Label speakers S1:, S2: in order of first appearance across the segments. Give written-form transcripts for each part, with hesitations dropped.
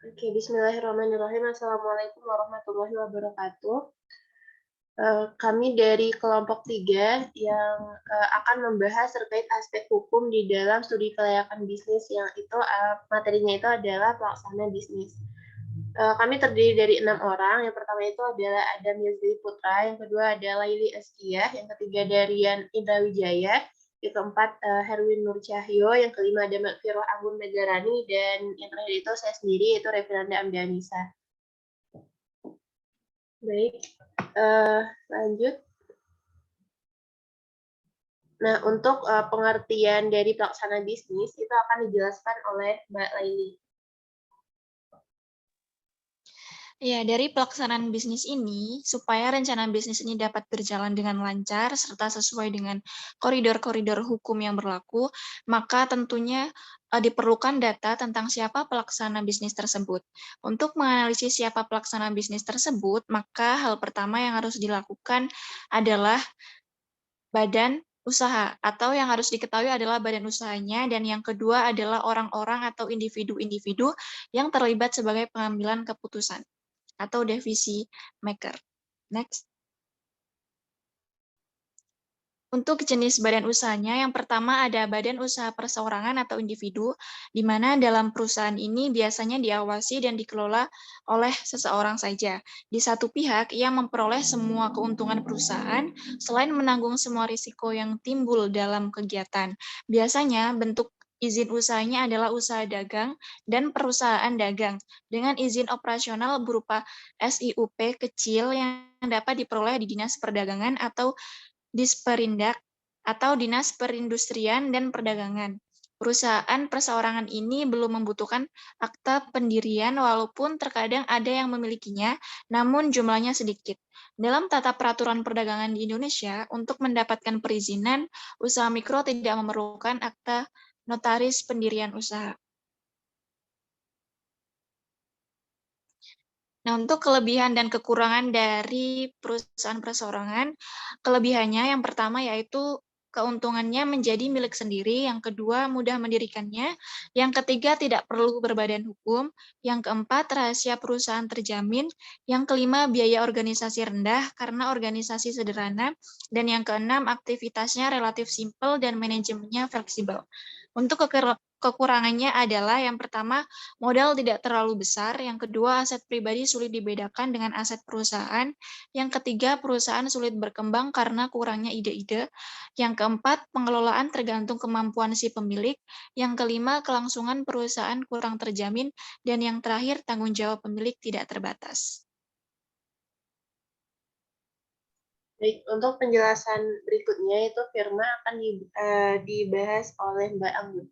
S1: Oke, bismillahirrahmanirrahim. Assalamualaikum warahmatullahi wabarakatuh. Kami dari kelompok 3 yang akan membahas terkait aspek hukum di dalam studi kelayakan bisnis yang itu materinya itu adalah pelaksana bisnis. Kami terdiri dari 6 orang. Yang pertama itu adalah Adam Yazdi Putra, yang kedua ada Laili Askia, yang ketiga Darian Indra Wijaya, yang keempat Herwin Nur Cahyo, yang kelima ada Makfiroh Agun Megarani, dan yang terakhir itu saya sendiri, yaitu Revinanda Amdanisa. Baik, lanjut. Nah, untuk pengertian dari pelaksana bisnis itu akan dijelaskan oleh Mbak Laili.
S2: Ya, dari pelaksanaan bisnis ini, supaya rencana bisnis ini dapat berjalan dengan lancar serta sesuai dengan koridor-koridor hukum yang berlaku, maka tentunya diperlukan data tentang siapa pelaksana bisnis tersebut. Untuk menganalisis siapa pelaksana bisnis tersebut, maka hal pertama yang harus dilakukan adalah badan usaha, atau yang harus diketahui adalah badan usahanya, dan yang kedua adalah orang-orang atau individu-individu yang terlibat sebagai pengambilan keputusan atau decision maker. Next. Untuk jenis badan usahanya, yang pertama ada badan usaha perseorangan atau individu, di mana dalam perusahaan ini biasanya diawasi dan dikelola oleh seseorang saja. Di satu pihak, ia memperoleh semua keuntungan perusahaan, selain menanggung semua risiko yang timbul dalam kegiatan. Biasanya bentuk izin usahanya adalah usaha dagang dan perusahaan dagang, dengan izin operasional berupa SIUP kecil yang dapat diperoleh di Dinas Perdagangan atau Disperindak atau Dinas Perindustrian dan Perdagangan. Perusahaan perseorangan ini belum membutuhkan akta pendirian walaupun terkadang ada yang memilikinya, namun jumlahnya sedikit. Dalam tata peraturan perdagangan di Indonesia, untuk mendapatkan perizinan, usaha mikro tidak memerlukan akta notaris pendirian usaha. Nah, untuk kelebihan dan kekurangan dari perusahaan perseorangan, kelebihannya yang pertama yaitu keuntungannya menjadi milik sendiri, yang kedua mudah mendirikannya, yang ketiga tidak perlu berbadan hukum, yang keempat rahasia perusahaan terjamin, yang kelima biaya organisasi rendah karena organisasi sederhana, dan yang keenam aktivitasnya relatif simpel dan manajemennya fleksibel. Untuk kekurangannya adalah yang pertama modal tidak terlalu besar, yang kedua aset pribadi sulit dibedakan dengan aset perusahaan, yang ketiga perusahaan sulit berkembang karena kurangnya ide-ide, yang keempat pengelolaan tergantung kemampuan si pemilik, yang kelima kelangsungan perusahaan kurang terjamin, dan yang terakhir tanggung jawab pemilik tidak terbatas.
S1: Baik, untuk penjelasan berikutnya itu firma akan dibahas oleh Mbak Anggun.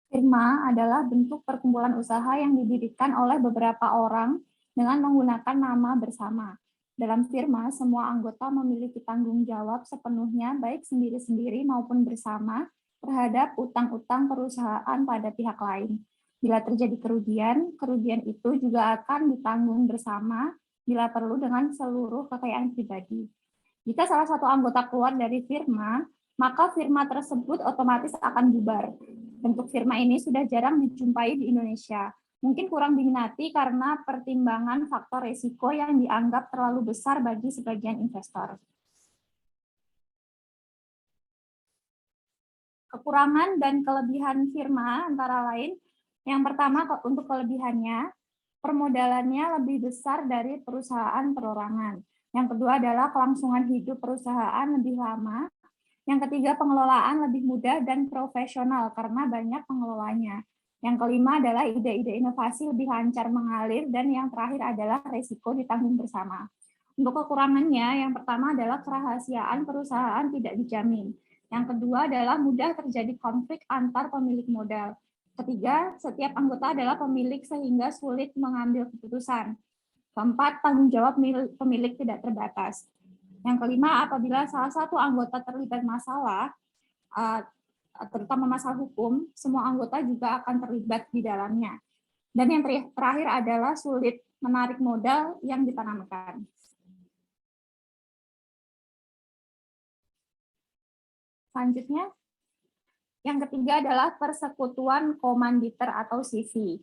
S3: Firma adalah bentuk perkumpulan usaha yang didirikan oleh beberapa orang dengan menggunakan nama bersama. Dalam firma, semua anggota memiliki tanggung jawab sepenuhnya baik sendiri-sendiri maupun bersama terhadap utang-utang perusahaan pada pihak lain. Bila terjadi kerugian, kerugian itu juga akan ditanggung bersama bila perlu dengan seluruh kekayaan pribadi. Jika salah satu anggota keluar dari firma, maka firma tersebut otomatis akan bubar. Bentuk firma ini sudah jarang dijumpai di Indonesia. Mungkin kurang diminati karena pertimbangan faktor risiko yang dianggap terlalu besar bagi sebagian investor. Kekurangan dan kelebihan firma antara lain, yang pertama untuk kelebihannya, permodalannya lebih besar dari perusahaan perorangan. Yang kedua adalah kelangsungan hidup perusahaan lebih lama. Yang ketiga, pengelolaan lebih mudah dan profesional karena banyak pengelolanya. Yang kelima adalah ide-ide inovasi lebih lancar mengalir, dan yang terakhir adalah risiko ditanggung bersama. Untuk kekurangannya, yang pertama adalah kerahasiaan perusahaan tidak dijamin. Yang kedua adalah mudah terjadi konflik antar pemilik modal. Ketiga, setiap anggota adalah pemilik sehingga sulit mengambil keputusan. Keempat, tanggung jawab pemilik tidak terbatas. Yang kelima, apabila salah satu anggota terlibat masalah, terutama masalah hukum, semua anggota juga akan terlibat di dalamnya. Dan yang terakhir adalah sulit menarik modal yang ditanamkan. Selanjutnya, Yang ketiga adalah persekutuan komanditer atau CV.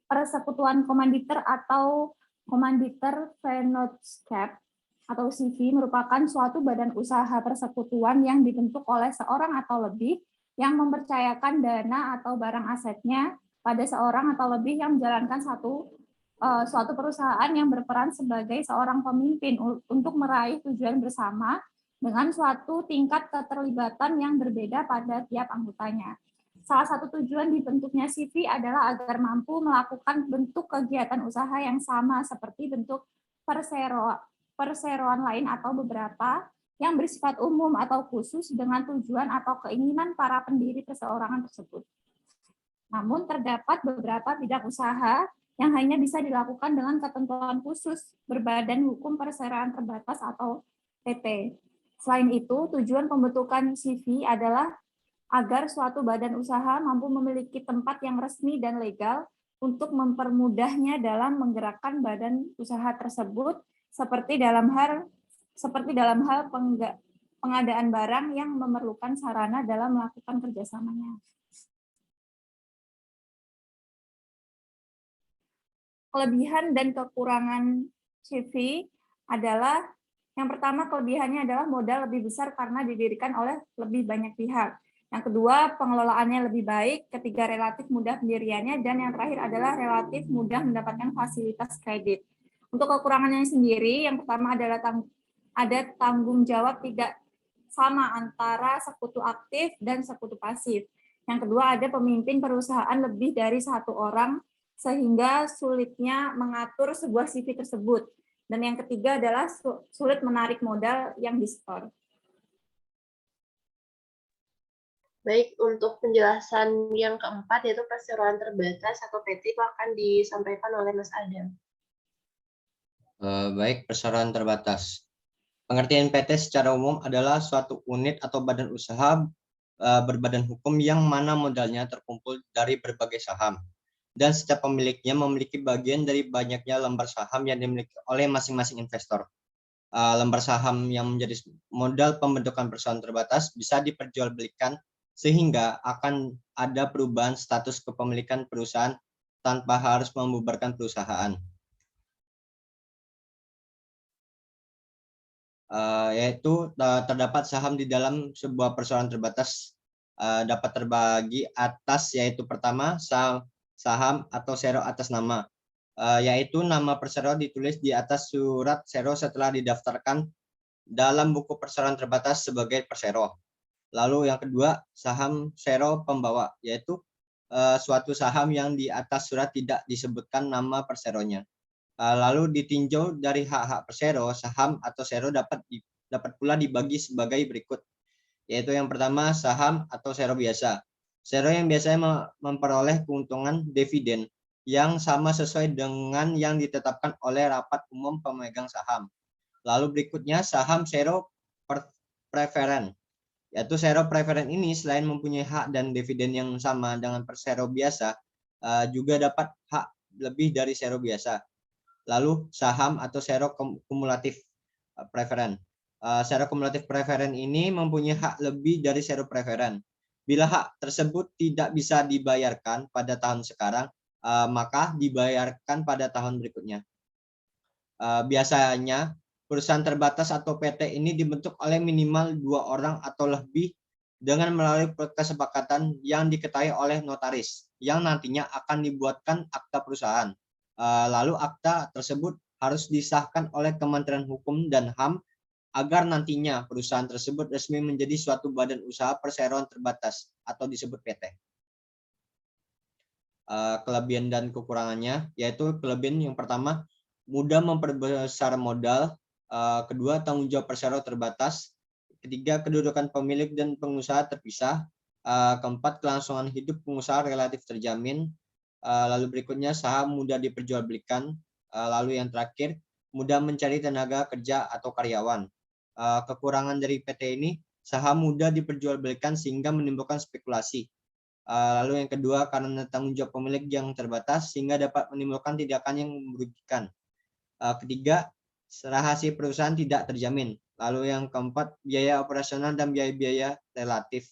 S3: Persekutuan komanditer atau Komanditer Vennootschap atau CV merupakan suatu badan usaha persekutuan yang dibentuk oleh seorang atau lebih yang mempercayakan dana atau barang asetnya pada seorang atau lebih yang menjalankan suatu perusahaan yang berperan sebagai seorang pemimpin untuk meraih tujuan bersama dengan suatu tingkat keterlibatan yang berbeda pada tiap anggotanya. Salah satu tujuan dibentuknya CV adalah agar mampu melakukan bentuk kegiatan usaha yang sama seperti bentuk perseroan lain atau beberapa yang bersifat umum atau khusus dengan tujuan atau keinginan para pendiri perseorangan tersebut. Namun terdapat beberapa bidang usaha yang hanya bisa dilakukan dengan ketentuan khusus berbadan hukum perseroan terbatas atau PT. Selain itu, tujuan pembentukan CV adalah agar suatu badan usaha mampu memiliki tempat yang resmi dan legal untuk mempermudahnya dalam menggerakkan badan usaha tersebut seperti dalam hal pengadaan barang yang memerlukan sarana dalam melakukan kerjasamanya. Kelebihan dan kekurangan CV adalah yang pertama, kelebihannya adalah modal lebih besar karena didirikan oleh lebih banyak pihak. Yang kedua, pengelolaannya lebih baik. Ketiga, relatif mudah pendiriannya. Dan yang terakhir adalah relatif mudah mendapatkan fasilitas kredit. Untuk kekurangannya sendiri, yang pertama adalah ada tanggung jawab tidak sama antara sekutu aktif dan sekutu pasif. Yang kedua, ada pemimpin perusahaan lebih dari satu orang, sehingga sulitnya mengatur sebuah CV tersebut. Dan yang ketiga adalah sulit menarik modal yang disetor.
S1: Baik, untuk penjelasan yang keempat, yaitu perseroan terbatas atau PT, itu akan disampaikan oleh Mas Adam.
S4: Baik, perseroan terbatas. Pengertian PT secara umum adalah suatu unit atau badan usaha berbadan hukum yang mana modalnya terkumpul dari berbagai saham. Dan setiap pemiliknya memiliki bagian dari banyaknya lembar saham yang dimiliki oleh masing-masing investor. Lembar saham yang menjadi modal pembentukan perusahaan terbatas bisa diperjualbelikan sehingga akan ada perubahan status kepemilikan perusahaan tanpa harus membubarkan perusahaan. Yaitu terdapat saham di dalam sebuah perusahaan terbatas dapat terbagi atas, yaitu pertama saham atau sero atas nama, yaitu nama persero ditulis di atas surat sero setelah didaftarkan dalam buku perseroan terbatas sebagai persero. Lalu yang kedua, saham sero pembawa, yaitu suatu saham yang di atas surat tidak disebutkan nama perseronya. Lalu ditinjau dari hak-hak persero, saham atau sero dapat pula dibagi sebagai berikut, yaitu yang pertama saham atau sero biasa. Sero yang biasanya memperoleh keuntungan dividen yang sama sesuai dengan yang ditetapkan oleh rapat umum pemegang saham. Lalu berikutnya saham sero preferen, yaitu sero preferen ini selain mempunyai hak dan dividen yang sama dengan persero biasa, juga dapat hak lebih dari sero biasa. Lalu saham atau sero kumulatif preferen. Sero kumulatif preferen ini mempunyai hak lebih dari sero preferen. Bila hak tersebut tidak bisa dibayarkan pada tahun sekarang, maka dibayarkan pada tahun berikutnya. Biasanya perusahaan terbatas atau PT ini dibentuk oleh minimal 2 orang atau lebih dengan melalui kesepakatan yang diketahui oleh notaris yang nantinya akan dibuatkan akta perusahaan. Lalu akta tersebut harus disahkan oleh Kementerian Hukum dan HAM agar nantinya perusahaan tersebut resmi menjadi suatu badan usaha perseroan terbatas atau disebut PT. Kelebihan dan kekurangannya, yaitu kelebihan yang pertama, mudah memperbesar modal. Kedua, tanggung jawab persero terbatas. Ketiga, kedudukan pemilik dan pengusaha terpisah. Keempat, kelangsungan hidup pengusaha relatif terjamin. Lalu berikutnya, saham mudah diperjualbelikan. Lalu yang terakhir, mudah mencari tenaga kerja atau karyawan. Kekurangan dari PT ini, saham mudah diperjualbelikan sehingga menimbulkan spekulasi. Lalu yang kedua, karena tanggung jawab pemilik yang terbatas sehingga dapat menimbulkan tindakan yang merugikan. Ketiga, rahasia perusahaan tidak terjamin. Lalu yang keempat, biaya operasional dan biaya-biaya relatif.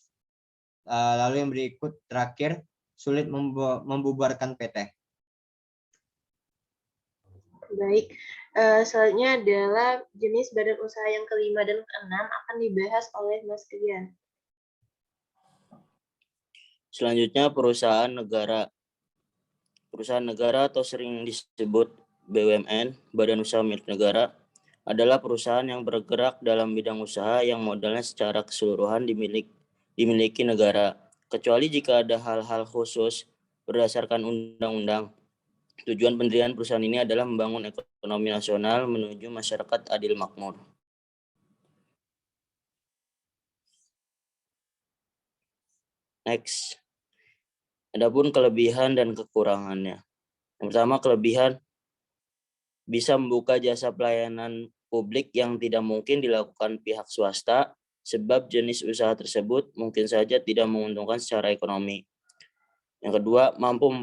S4: Lalu yang berikut terakhir, sulit membubarkan PT.
S1: Baik, selanjutnya adalah jenis badan usaha yang kelima dan keenam akan dibahas oleh Mas Rian.
S5: Selanjutnya perusahaan negara. Perusahaan negara atau sering disebut BUMN, Badan Usaha Milik Negara, adalah perusahaan yang bergerak dalam bidang usaha yang modalnya secara keseluruhan dimiliki negara, kecuali jika ada hal-hal khusus berdasarkan undang-undang. Tujuan pendirian perusahaan ini adalah membangun ekonomi nasional menuju masyarakat adil makmur. Next. Adapun kelebihan dan kekurangannya. Yang pertama, kelebihan bisa membuka jasa pelayanan publik yang tidak mungkin dilakukan pihak swasta, sebab jenis usaha tersebut mungkin saja tidak menguntungkan secara ekonomi. Yang kedua, mampu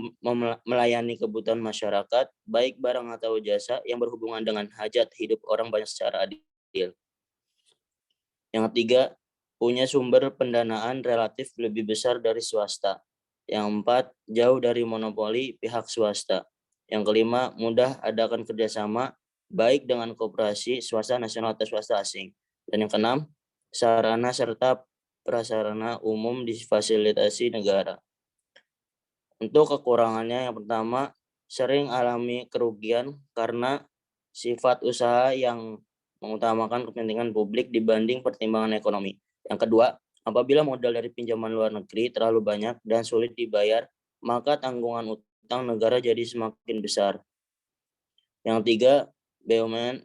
S5: melayani kebutuhan masyarakat, baik barang atau jasa yang berhubungan dengan hajat hidup orang banyak secara adil. Yang ketiga, punya sumber pendanaan relatif lebih besar dari swasta. Yang empat, jauh dari monopoli pihak swasta. Yang kelima, mudah adakan kerjasama baik dengan koperasi swasta nasional atau swasta asing. Dan yang keenam, sarana serta prasarana umum difasilitasi negara. Untuk kekurangannya, yang pertama, sering alami kerugian karena sifat usaha yang mengutamakan kepentingan publik dibanding pertimbangan ekonomi. Yang kedua, apabila modal dari pinjaman luar negeri terlalu banyak dan sulit dibayar, maka tanggungan utang negara jadi semakin besar. Yang tiga, BUMN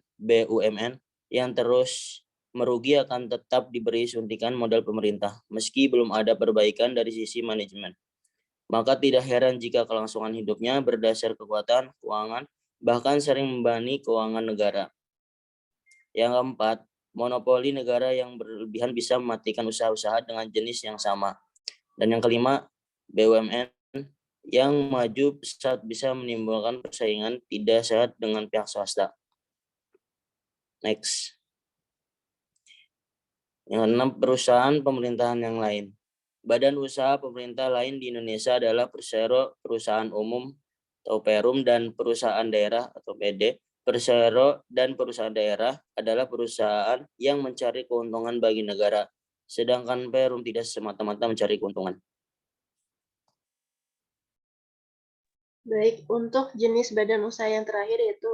S5: yang terus merugi akan tetap diberi suntikan modal pemerintah, meski belum ada perbaikan dari sisi manajemen. Maka tidak heran jika kelangsungan hidupnya berdasar kekuatan keuangan, bahkan sering membebani keuangan negara. Yang keempat, monopoli negara yang berlebihan bisa mematikan usaha-usaha dengan jenis yang sama. Dan yang kelima, BUMN yang maju saat bisa menimbulkan persaingan tidak sehat dengan pihak swasta. Next. Yang keenam, perusahaan pemerintahan yang lain. Badan usaha pemerintah lain di Indonesia adalah Persero Perusahaan Umum atau Perum dan Perusahaan Daerah atau PD. Persero dan perusahaan daerah adalah perusahaan yang mencari keuntungan bagi negara, sedangkan Perum tidak semata-mata mencari keuntungan.
S1: Baik, untuk jenis badan usaha yang terakhir yaitu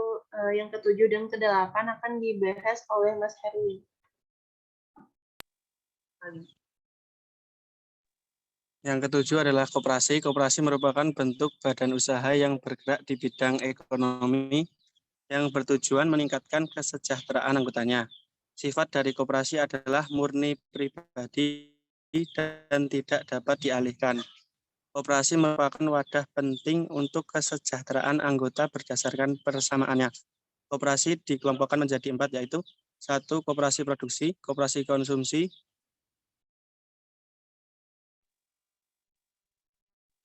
S1: yang ketujuh dan kedelapan akan dibahas oleh Mas Herwin.
S6: Yang ketujuh adalah koperasi. Koperasi merupakan bentuk badan usaha yang bergerak di bidang ekonomi yang bertujuan meningkatkan kesejahteraan anggotanya. Sifat dari koperasi adalah murni pribadi dan tidak dapat dialihkan. Koperasi merupakan wadah penting untuk kesejahteraan anggota berdasarkan persamaannya. Koperasi dikelompokkan menjadi 4, yaitu 1. Koperasi produksi, koperasi konsumsi,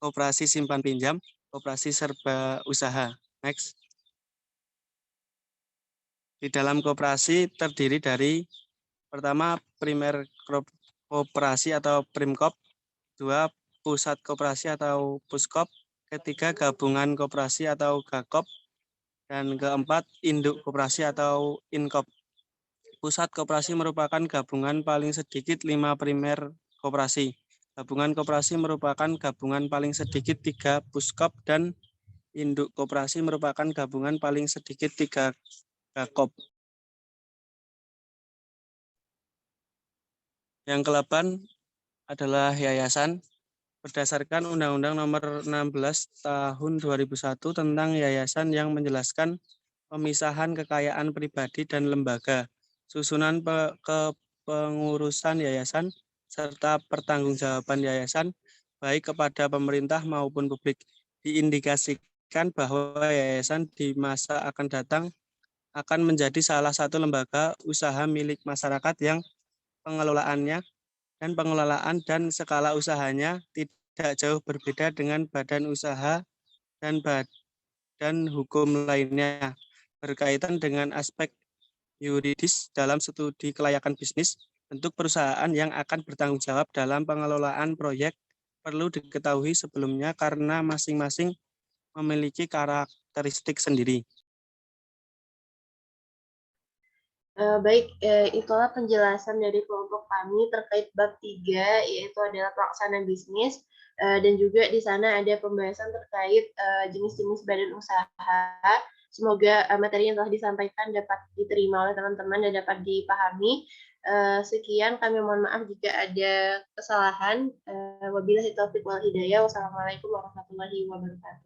S6: koperasi simpan pinjam, koperasi serba usaha. Next. Di dalam koperasi terdiri dari pertama primer koperasi atau primkop, 2 pusat koperasi atau puskop, ketiga gabungan koperasi atau gakop, dan keempat induk koperasi atau inkop. Pusat koperasi merupakan gabungan paling sedikit 5 primer koperasi. Gabungan koperasi merupakan gabungan paling sedikit 3 puskop dan induk koperasi merupakan gabungan paling sedikit 3 gakop. Yang ke-8 adalah yayasan. Berdasarkan Undang-Undang Nomor 16 Tahun 2001 tentang yayasan yang menjelaskan pemisahan kekayaan pribadi dan lembaga, susunan kepengurusan yayasan, serta pertanggungjawaban yayasan baik kepada pemerintah maupun publik. Diindikasikan bahwa yayasan di masa akan datang akan menjadi salah satu lembaga usaha milik masyarakat yang pengelolaannya dan pengelolaan dan skala usahanya tidak jauh berbeda dengan badan usaha dan badan hukum lainnya berkaitan dengan aspek yuridis dalam studi kelayakan bisnis. bentuk perusahaan yang akan bertanggung jawab dalam pengelolaan proyek perlu diketahui sebelumnya karena masing-masing memiliki karakteristik sendiri.
S1: Baik, itulah penjelasan dari kelompok kami terkait bab 3, yaitu adalah pelaksana bisnis, dan juga di sana ada pembahasan terkait jenis-jenis badan usaha. Semoga materi yang telah disampaikan dapat diterima oleh teman-teman dan dapat dipahami. Sekian, kami mohon maaf jika ada kesalahan. Wabillahi taufiq wal hidayah. Wassalamualaikum warahmatullahi wabarakatuh.